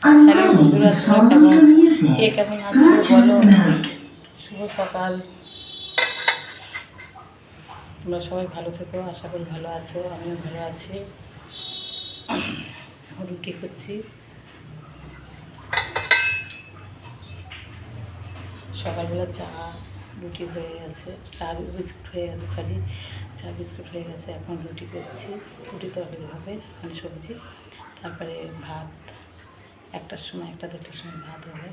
Hello বন্ধুরা, তোমরা কেমন আছো বলো। শুভ সকাল। তোমরা সবাই ভালো থেকো, আশা করি ভালো আছো, আমিও ভালো আছি। রুটি করছি, সকালবেলা চা রুটি হয়ে গেছে, চা বিস্কুট হয়ে গেছে, চা বিস্কুট হয়ে গেছে। এখন রুটি করছি, রুটি তরকারি হবে, মানে সবজি, তারপরে ভাত 1টার সময়, 1টা-2টার সময় ভাত হবে।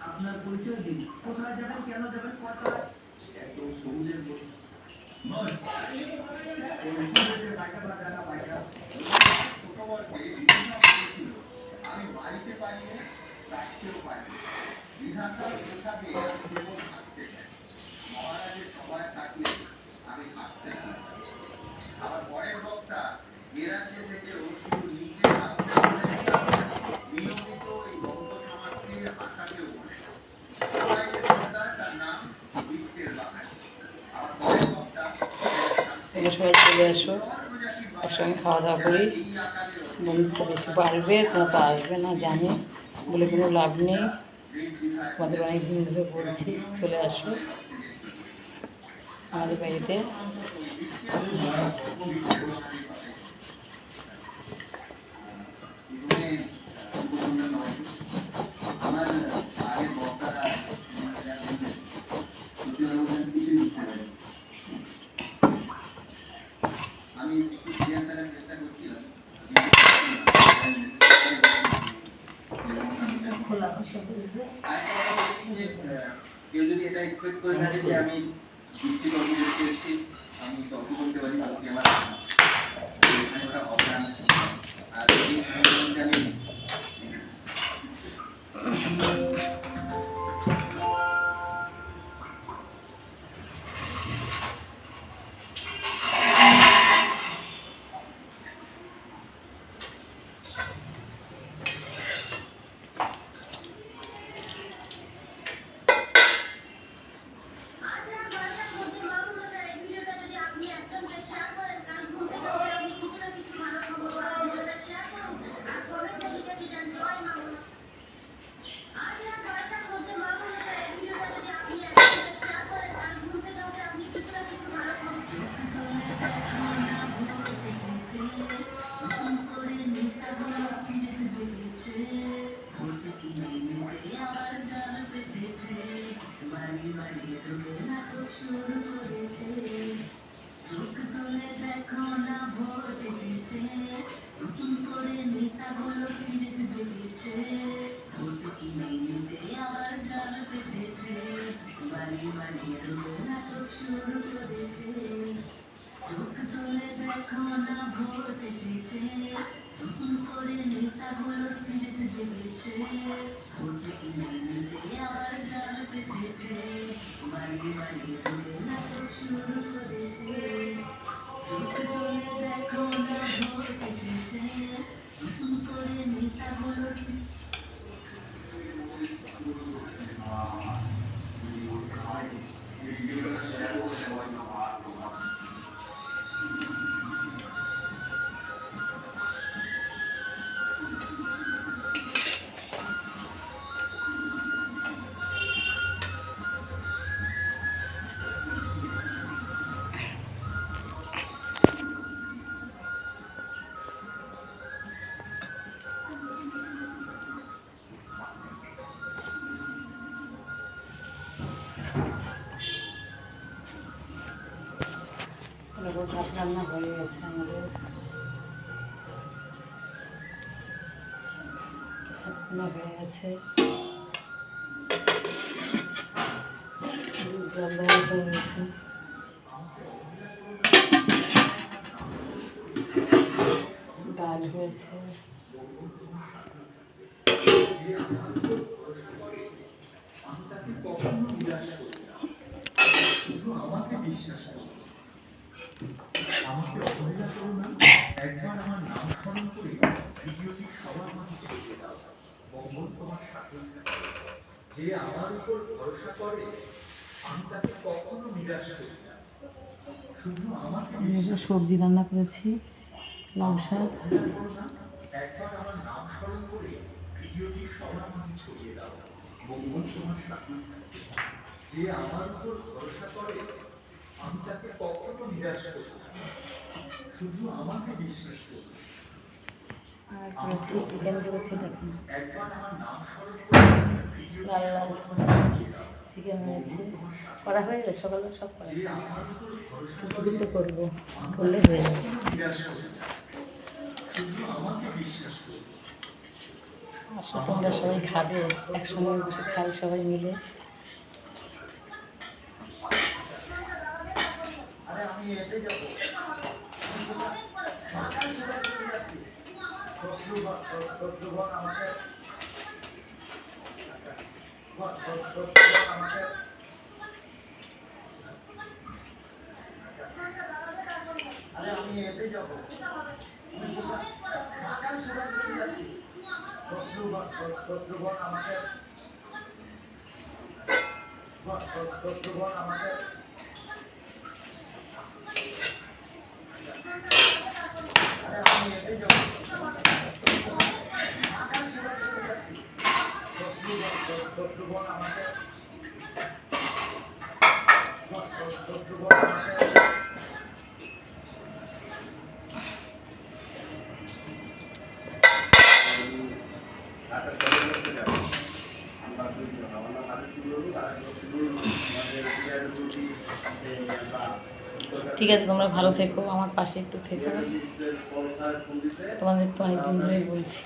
আপনার পরিচয় দিন, কোথায় যাবেন, কেন যাবেন, কথা এত সবুজের আমি বাড়িতে পারিনি, রাখতেও পারিনি। বিধাতা থাকতে চাই, মহারাজের সবাই থাকলে আমি থাকতে চাই। আবার পরের বক্তা এ রাজ্যে থেকেও শুধু নিজের নিয়মিত এই বঙ্গ সমাজকে আশাকেও বলে তার নাম বিশ্বের বাঙালি। আবার পরের বক্তা সবাই চলে আসো, একসঙ্গে খাওয়া দাওয়া করি। বন্ধুটা বেশি বাড়বে, তোমরা তো আসবে না জানি, বলে কোনো লাভ নেই। তোমাদের অনেক দিন ধরে বলছি চলে আসো আমাদের বাড়িতে। আমি চেষ্টা করছিলাম কেউ যদি এটা এক্সপেক্ট করে থাকে যে আমি বৃষ্টি তর্ক করতে এসেছি, আমি তর্ক করতে পারি, তাহলে আমার এখানে ওটা হবে না। আর এই আমি দেখো ভাত রান্না হয়ে গেছে আমাদের, ভাত রান্না হয়ে গেছে, জল দেওয়া হয়ে গেছে, ডাল হয়েছে, আমাকে বিশ্বাস করো, আমাকে অবহেলা করো না। একবার আমার নাম স্মরণ করে ভিডিওটি সবার মাঝে ছড়িয়ে দাও। মঙ্গল তোমার সাথে থাকে। যে আমার উপর ভরসা করে আমি তাকে কখনো নিরাশ করি না। শুধু আমাকে সবজি রান্না করেছি, লাউ শাক। অবহেলা করো না। একবার আমার নাম স্মরণ করে ভিডিওটি সবার মাঝে ছড়িয়ে দাও। মঙ্গল তোমার সাথে থাকে। যে আমার উপর ভরসা করে আমি তাকে কখনো নিরাশ করি না। শুধু আমাকে বিশ্বাস করো। আর করেছি চিকেন করেছি, দেখুন একবার আমার নাম স্মরণ করে ভিডিও লাল লাল চিকেন হয়েছে, করা হয়ে গেছে সকালে, সব করা যে আমার উপর ভরসা দুটো তো করবো, করলে হয়ে যাবে। নিরাশ করি না। শুধু আমাকে বিশ্বাস করো। আসো তোমরা সবাই খাবে, একসঙ্গে বসে খাই সবাই মিলে। আরে আমি এতে যাব। শত্রুগণ আমাকে আরে আমি এতে যাব। শত্রুগণ আমাকে আরে আমি এতে যাব। শত্রুগণ আমাকে ঠিক আছে, তোমরা ভালো থেকো, আমার পাশে একটু থেকো। তোমাদের তো অনেকদিন ধরে বলছি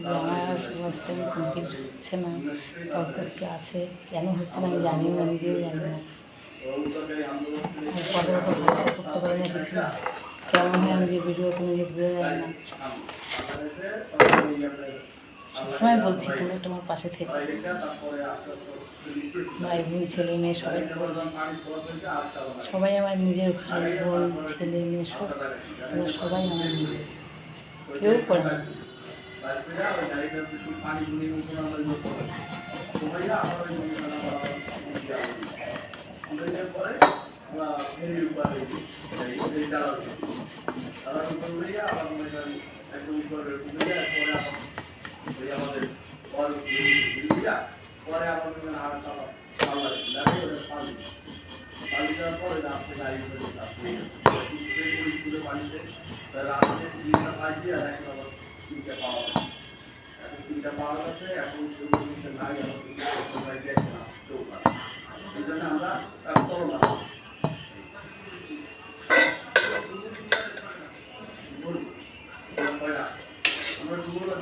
যে আমার ওয়াচটাইম কমপ্লিট হচ্ছে না, তর্ক একটু আছে, কেন হচ্ছে না আমি জানিও না, নিজেও জানি না। পরে তো ভালো করতে পারি না, কিছু কেমন হয় আমি যে ভিডিও কোনো বোঝা যায় না। সবসময় বলছি তোমরা তোমার পাশে থেকে, ভাই বোন ছেলে মেয়ে সবাই বলছি, সবাই আমার নিজের ভাই বোন ছেলে মেয়ে সব, তোমরা সবাই আমার নিজের, কেউ করে না। পরে পাওয়া যাচ্ছে এখন নাই, এই জন্য আমরা করোনা আমরা দুগুলো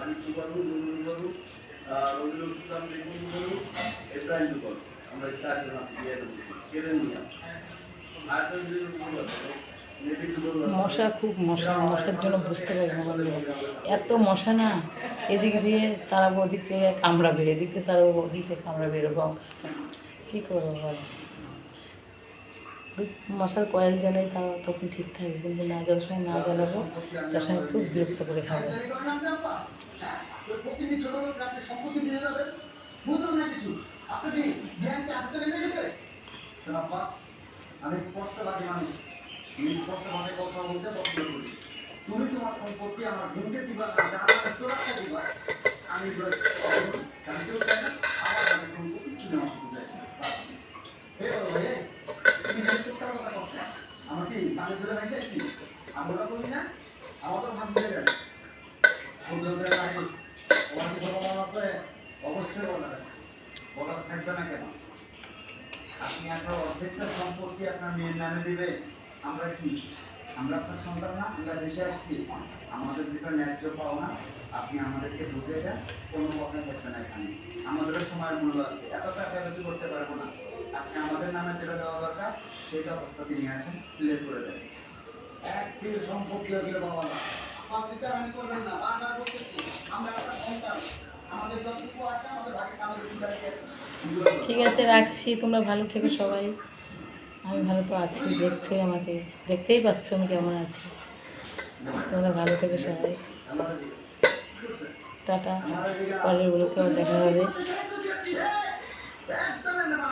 আমি দুবারু দুবারু রবিউল ইসলাম দুবারু ইব্রাহিম দুবারু আমরা চারজন কেড়ে নিলাম। আর মশা খুব মশা, মশার জন্য বুঝতে পারি না বন্ধু, এত মশা না, এদিক দিয়ে তারাবো ওদিক থেকে কামড়াবে, এদিক থেকে তারাবো ওদিক থেকে কামড়াবে, এরকম অবস্থা, কী করবো বল। মশার কয়েল জ্বালাই তাও তখন ঠিক থাকে, কিন্তু না যাওয়ার সময় না জ্বালাবো, তার সঙ্গে খুব বিরক্ত করে খাবো। আমি স্পষ্টবাদী মানুষ, স্পষ্টভাবে কথা বলতে পছন্দ করি। তুমি তোমার সম্পত্তি আমার বোনকে দিবা, সুরক্ষা দিবা, আমি জানতেও চাই না, আমার সম্পত্তি কি তুমি কথা করছো আমাকে পানি ধরে ভাই যাচ্ছি, আমরা বলি না, আমার তো ভাব ধরে গেল অবশ্যই বলা থাকবে না কেন? আপনি আপনার অর্ধেকটা সম্পত্তি আপনার মেয়ের নামে দিবেন। আমরা কি, আমরা আপনার সন্তান না? আমরা দেশে আসছি, আমাদের যেটা ন্যায্য পাওনা আপনি আমাদেরকে বুঝে দেন, কোনো কথা থাকবে না এখানে। আমাদেরও সময়ের মূল্য আছে, এত টাকা বেশি করতে পারবো না। আপনি আমাদের নামে যেটা দেওয়া দরকার সেটা প্রস্তাবে নিয়ে আসেন, ক্লিয়ার করে দেন। এক থেকে সম্পত্তি হয়ে গেলে বাবা না, আপনি চালানি করবেন না, বারবার বলতেছি আমরা একটা সন্তান, আমাদের যতটুকু আছে আমাদের ভাগে আমাদের ঠিক আছে, রাখছি। তোমরা ভালো থেকো সবাই। আমি ভালো তো আছি, দেখছোই আমাকে, দেখতেই পাচ্ছ আমি কেমন আছি। তোমরা ভালো থেকো সবাই। টাটা, পরের ব্লগে দেখা হবে।